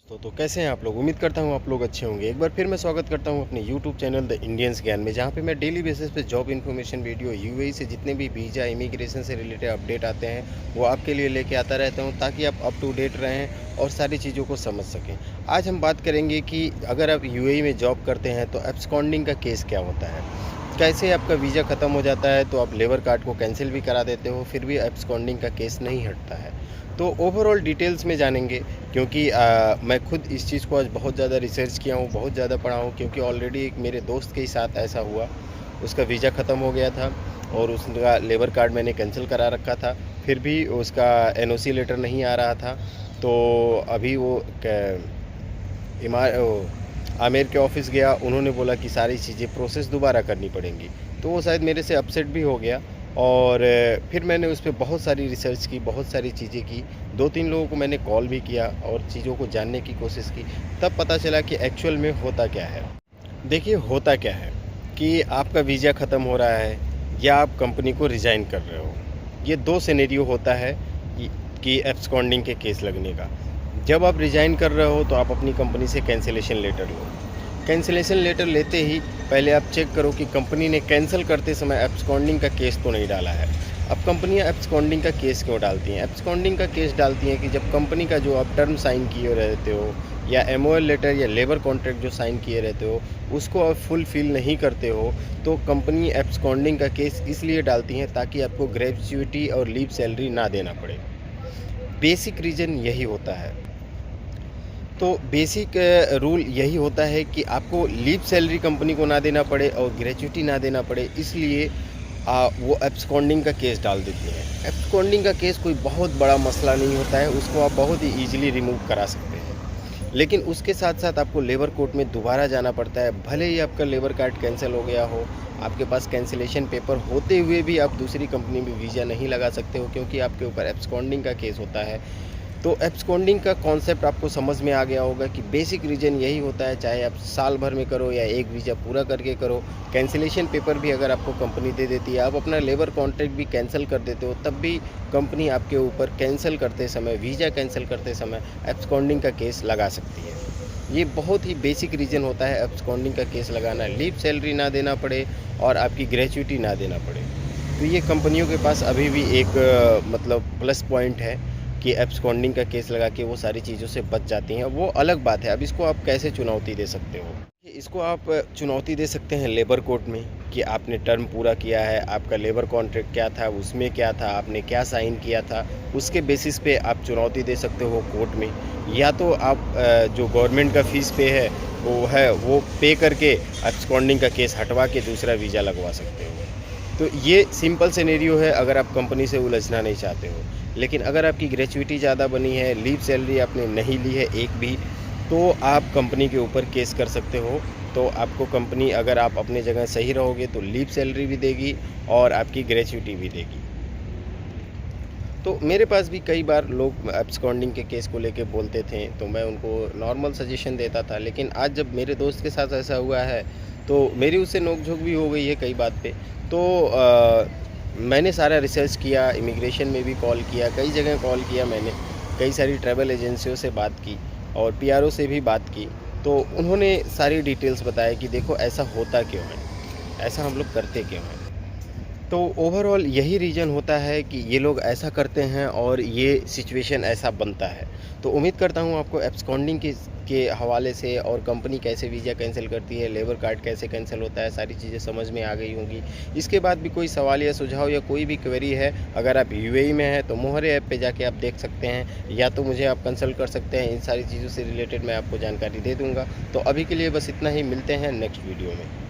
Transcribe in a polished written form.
तो कैसे हैं आप लोग। उम्मीद करता हूँ आप लोग अच्छे होंगे। एक बार फिर मैं स्वागत करता हूँ अपने यूट्यूब चैनल द इंडियंस ज्ञान में, जहाँ पे मैं डेली बेसिस पे जॉब इन्फॉर्मेशन वीडियो यूएई से जितने भी वीज़ा इमिग्रेशन से रिलेटेड अपडेट आते हैं वो आपके लिए लेके आता रहता हूँ, ताकि आप अप टू डेट रहें और सारी चीज़ों को समझ सकें। आज हम बात करेंगे कि अगर आप यूएई में जॉब करते हैं तो एब्सकॉन्डिंग का केस क्या होता है, कैसे आपका वीज़ा ख़त्म हो जाता है तो आप लेबर कार्ड को कैंसिल भी करा देते हो, फिर भी एब्सकॉन्डिंग का केस नहीं हटता है। तो ओवरऑल डिटेल्स में जानेंगे, क्योंकि मैं खुद इस चीज़ को आज बहुत ज़्यादा रिसर्च किया हूँ, बहुत ज़्यादा पढ़ा हूँ, क्योंकि ऑलरेडी एक मेरे दोस्त के ही साथ ऐसा हुआ। उसका वीज़ा ख़त्म हो गया था और उसका लेबर कार्ड मैंने कैंसिल करा रखा था, फिर भी उसका एनओसी लेटर नहीं आ रहा था। तो अभी वो आमेर के ऑफ़िस गया, उन्होंने बोला कि सारी चीज़ें प्रोसेस दोबारा करनी पड़ेंगी। तो वो शायद मेरे से अपसेट भी हो गया और फिर मैंने उस पे बहुत सारी रिसर्च की, बहुत सारी चीज़ें की। 2-3 लोगों को मैंने कॉल भी किया और चीज़ों को जानने की कोशिश की। तब पता चला कि एक्चुअल में होता क्या है। देखिए, होता क्या है कि आपका वीज़ा ख़त्म हो रहा है या आप कंपनी को रिज़ाइन कर रहे हो। ये 2 सिनेरियो होता है कि एब्सकॉन्डिंग के केस लगने का। जब आप रिज़ाइन कर रहे हो तो आप अपनी कंपनी से कैंसिलेशन लेटर लो। कैंसिलेशन लेटर लेते ही पहले आप चेक करो कि कंपनी ने कैंसिल करते समय एब्सकॉन्डिंग का केस तो नहीं डाला है। अब कंपनियां एब्सकॉन्डिंग का केस क्यों डालती हैं? एब्सकॉन्डिंग का केस डालती हैं कि जब कंपनी का जो आप टर्म साइन किए रहते हो या एमओएल लेटर या लेबर कॉन्ट्रैक्ट जो साइन किए रहते हो उसको आप फुलफिल नहीं करते हो, तो कंपनी एब्सकॉन्डिंग का केस इसलिए डालती हैं ताकि आपको ग्रेच्युइटी और लीव सैलरी ना देना पड़े। बेसिक रीज़न यही होता है। तो बेसिक रूल यही होता है कि आपको लीव सैलरी कंपनी को ना देना पड़े और ग्रेच्युटी ना देना पड़े, इसलिए वो एब्सकॉन्डिंग का केस डाल देती हैं। एब्सकॉन्डिंग का केस कोई बहुत बड़ा मसला नहीं होता है, उसको आप बहुत ही ईजिली रिमूव करा सकते हैं। लेकिन उसके साथ साथ आपको लेबर कोर्ट में दोबारा जाना पड़ता है। भले ही आपका लेबर कार्ड कैंसिल हो गया हो, आपके पास कैंसिलेशन पेपर होते हुए भी आप दूसरी कंपनी में वीज़ा नहीं लगा सकते हो, क्योंकि आपके ऊपर एब्सकॉन्डिंग का केस होता है। तो एब्सकॉन्डिंग का कॉन्सेप्ट आपको समझ में आ गया होगा कि बेसिक रीज़न यही होता है, चाहे आप साल भर में करो या एक वीज़ा पूरा करके करो। कैंसिलेशन पेपर भी अगर आपको कंपनी दे देती है, आप अपना लेबर कॉन्ट्रैक्ट भी कैंसिल कर देते हो, तब भी कंपनी आपके ऊपर कैंसिल करते समय, वीज़ा कैंसिल करते समय एब्सकॉन्डिंग का केस लगा सकती है। ये बहुत ही बेसिक रीज़न होता है एब्सकॉन्डिंग का केस लगाना, लीव सैलरी ना देना पड़े और आपकी ग्रेच्युटी ना देना पड़े। तो ये कंपनियों के पास अभी भी एक मतलब प्लस पॉइंट है कि एब्सकॉन्डिंग का केस लगा के वो सारी चीज़ों से बच जाती हैं। वो अलग बात है, अब इसको आप कैसे चुनौती दे सकते हो? इसको आप चुनौती दे सकते हैं लेबर कोर्ट में कि आपने टर्म पूरा किया है, आपका लेबर कॉन्ट्रैक्ट क्या था, उसमें क्या था, आपने क्या साइन किया था, उसके बेसिस पे आप चुनौती दे सकते हो कोर्ट में। या तो आप जो गवर्नमेंट का फ़ीस पे है वो पे करके एब्सकॉन्डिंग का केस हटवा के दूसरा वीज़ा लगवा सकते हो। तो ये सिंपल सिनेरियो है अगर आप कंपनी से उलझना नहीं चाहते हो। लेकिन अगर आपकी ग्रेच्युटी ज़्यादा बनी है, लीव सैलरी आपने नहीं ली है एक भी, तो आप कंपनी के ऊपर केस कर सकते हो। तो आपको कंपनी, अगर आप अपने जगह सही रहोगे तो लीव सैलरी भी देगी और आपकी ग्रेच्युटी भी देगी। तो मेरे पास भी कई बार लोग एब्सकॉन्डिंग के केस को लेके बोलते थे, तो मैं उनको नॉर्मल सजेशन देता था। लेकिन आज जब मेरे दोस्त के साथ ऐसा हुआ है तो मेरी उससे नोक-झोंक भी हो गई है कई बात पे। तो मैंने सारा रिसर्च किया, इमिग्रेशन में भी कॉल किया, कई जगह कॉल किया मैंने, कई सारी ट्रैवल एजेंसियों से बात की और पीआरओ से भी बात की। तो उन्होंने सारी डिटेल्स बताया कि देखो ऐसा होता क्यों है, ऐसा हम लोग करते क्यों हैं। तो ओवरऑल यही रीज़न होता है कि ये लोग ऐसा करते हैं और ये सिचुएशन ऐसा बनता है। तो उम्मीद करता हूँ आपको एब्सकॉन्डिंग के हवाले से और कंपनी कैसे वीज़ा कैंसिल करती है, लेबर कार्ड कैसे कैंसिल होता है, सारी चीज़ें समझ में आ गई होंगी। इसके बाद भी कोई सवाल या सुझाव या कोई भी क्वेरी है, अगर आप यूएई में हैं तो मोहरे ऐप पे जाके आप देख सकते हैं, या तो मुझे आप कंसल्ट कर सकते हैं। इन सारी चीज़ों से रिलेटेड मैं आपको जानकारी दे दूँगा। तो अभी के लिए बस इतना ही, मिलते हैं नेक्स्ट वीडियो में।